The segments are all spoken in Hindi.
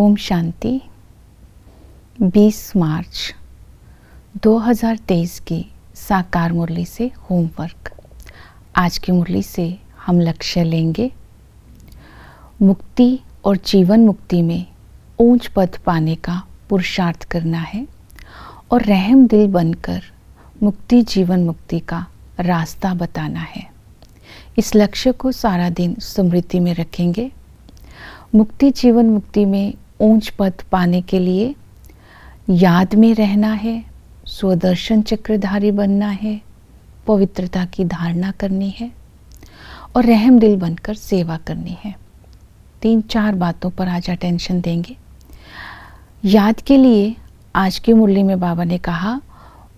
ओम शांति। 20 मार्च 2023 की साकार मुरली से होमवर्क। आज की मुरली से हम लक्ष्य लेंगे मुक्ति और जीवन मुक्ति में ऊंच पद पाने का पुरुषार्थ करना है और रहम दिल बनकर मुक्ति जीवन मुक्ति का रास्ता बताना है। इस लक्ष्य को सारा दिन स्मृति में रखेंगे। मुक्ति जीवन मुक्ति में ऊंच पद पाने के लिए याद में रहना है, स्वदर्शन चक्रधारी बनना है, पवित्रता की धारणा करनी है और रहम दिल बनकर सेवा करनी है। 3-4 बातों पर आज अटेंशन देंगे। याद के लिए आज की मुरली में बाबा ने कहा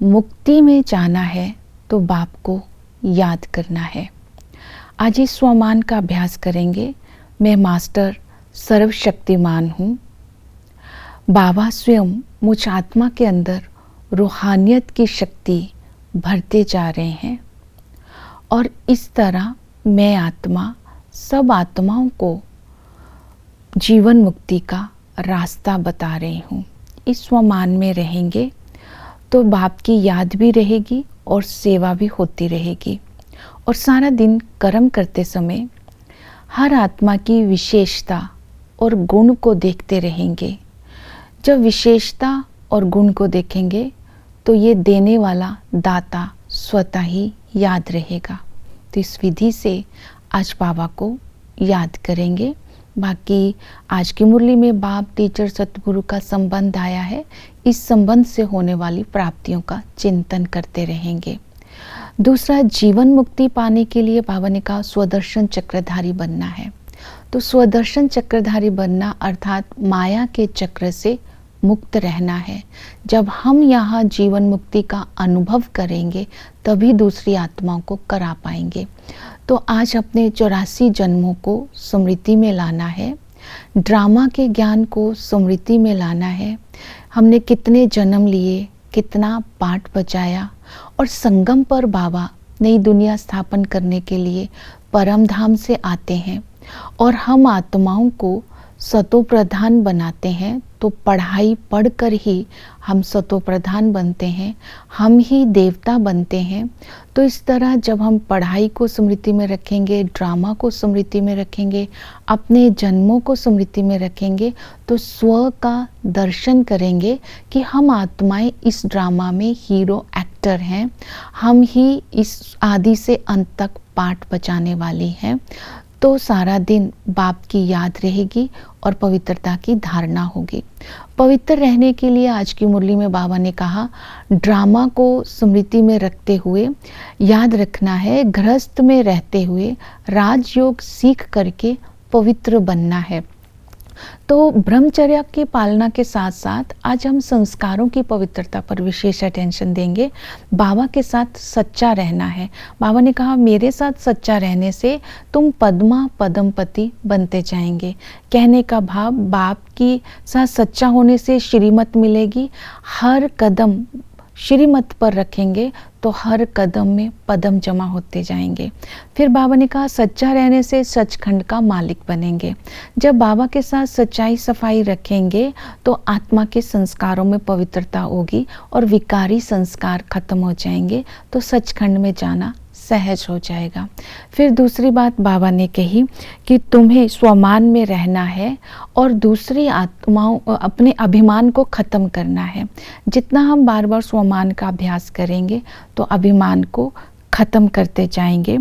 मुक्ति में जाना है तो बाप को याद करना है। आज इस स्वमान का अभ्यास करेंगे। मैं मास्टर सर्वशक्तिमान हूँ। बाबा स्वयं मुझ आत्मा के अंदर रूहानियत की शक्ति भरते जा रहे हैं और इस तरह मैं आत्मा सब आत्माओं को जीवन मुक्ति का रास्ता बता रही हूँ। इस स्वमान में रहेंगे तो बाप की याद भी रहेगी और सेवा भी होती रहेगी। और सारा दिन कर्म करते समय हर आत्मा की विशेषता और गुण को देखते रहेंगे। जब विशेषता और गुण को देखेंगे तो ये देने वाला दाता स्वतः ही याद रहेगा। तो इस विधि से आज बाबा को याद करेंगे। बाकी आज की मुरली में बाप टीचर सतगुरु का संबंध आया है। इस संबंध से होने वाली प्राप्तियों का चिंतन करते रहेंगे। दूसरा, जीवन मुक्ति पाने के लिए बाबा ने कहा स्वदर्शन चक्रधारी बनना है। तो स्वदर्शन चक्रधारी बनना अर्थात माया के चक्र से मुक्त रहना है। जब हम यहाँ जीवन मुक्ति का अनुभव करेंगे तभी दूसरी आत्माओं को करा पाएंगे। तो आज अपने 84 जन्मों को स्मृति में लाना है, ड्रामा के ज्ञान को स्मृति में लाना है। हमने कितने जन्म लिए, कितना पाठ बजाया और संगम पर बाबा नई दुनिया स्थापन करने के लिए परम धाम से आते हैं और हम आत्माओं को सतो प्रधान बनाते हैं। तो पढ़ाई पढ़कर ही हम सतो प्रधान बनते हैं, हम ही देवता बनते हैं। तो इस तरह जब हम पढ़ाई को स्मृति में रखेंगे, ड्रामा को स्मृति में रखेंगे, अपने जन्मों को स्मृति में रखेंगे तो स्व का दर्शन करेंगे कि हम आत्माएं इस ड्रामा में हीरो एक्टर हैं, हम ही इस आदि से अंत तक पाठ बचाने वाली हैं। तो सारा दिन बाप की याद रहेगी और पवित्रता की धारणा होगी। पवित्र रहने के लिए आज की मुरली में बाबा ने कहा ड्रामा को स्मृति में रखते हुए याद रखना है, गृहस्थ में रहते हुए राजयोग सीख करके पवित्र बनना है। तो ब्रह्मचर्य की पालना के साथ साथ आज हम संस्कारों की पवित्रता पर विशेष अटेंशन देंगे। बाबा के साथ सच्चा रहना है। बाबा ने कहा मेरे साथ सच्चा रहने से तुम पद्मा पदमपति बनते जाएंगे। कहने का भाव, बाप की साथ सच्चा होने से श्रीमत मिलेगी। हर कदम श्रीमत पर रखेंगे तो हर कदम में पदम जमा होते जाएंगे। फिर बाबा ने कहा सच्चा रहने से सचखंड का मालिक बनेंगे। जब बाबा के साथ सच्चाई सफाई रखेंगे तो आत्मा के संस्कारों में पवित्रता होगी और विकारी संस्कार खत्म हो जाएंगे तो सचखंड में जाना सहज हो जाएगा। फिर दूसरी बात बाबा ने कही कि तुम्हें स्वमान में रहना है और दूसरी आत्माओं अपने अभिमान को खत्म करना है। जितना हम बार बार स्वमान का अभ्यास करेंगे तो अभिमान को खत्म करते जाएंगे।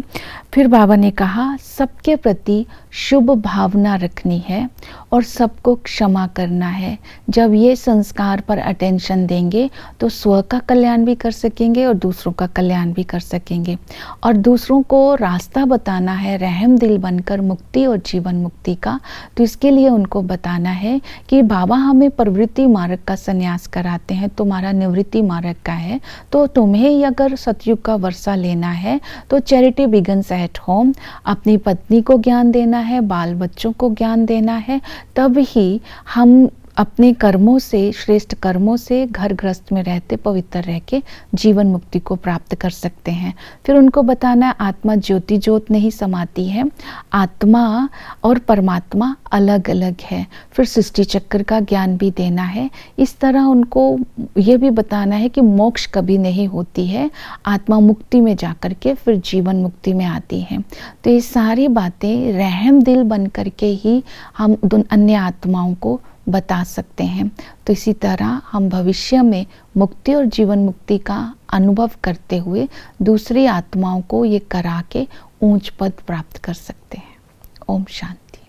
फिर बाबा ने कहा सबके प्रति शुभ भावना रखनी है और सबको क्षमा करना है। जब ये संस्कार पर अटेंशन देंगे तो स्व का कल्याण भी कर सकेंगे और दूसरों का कल्याण भी कर सकेंगे। और दूसरों को रास्ता बताना है रहम दिल बनकर मुक्ति और जीवन मुक्ति का। तो इसके लिए उनको बताना है कि बाबा हमें प्रवृत्ति मार्ग का संन्यास कराते हैं, तुम्हारा निवृत्ति मार्ग का है। तो तुम्हें अगर सतयुग का वर्षा लेना है तो चैरिटी बिगन्स एट होम। अपनी पत्नी को ज्ञान देना है, बाल बच्चों को ज्ञान देना है, तब ही हम अपने कर्मों से, श्रेष्ठ कर्मों से घर गृहस्थ में रहते पवित्र रह के जीवन मुक्ति को प्राप्त कर सकते हैं। फिर उनको बताना है आत्मा ज्योति ज्योत नहीं समाती है, आत्मा और परमात्मा अलग अलग है। फिर सृष्टि चक्र का ज्ञान भी देना है। इस तरह उनको ये भी बताना है कि मोक्ष कभी नहीं होती है, आत्मा मुक्ति में जाकर के फिर जीवन मुक्ति में आती है। तो ये सारी बातें रहम दिल बन करके ही हम अन्य आत्माओं को बता सकते हैं। तो इसी तरह हम भविष्य में मुक्ति और जीवन मुक्ति का अनुभव करते हुए दूसरी आत्माओं को ये करा के ऊंच पद प्राप्त कर सकते हैं। ओम शांति।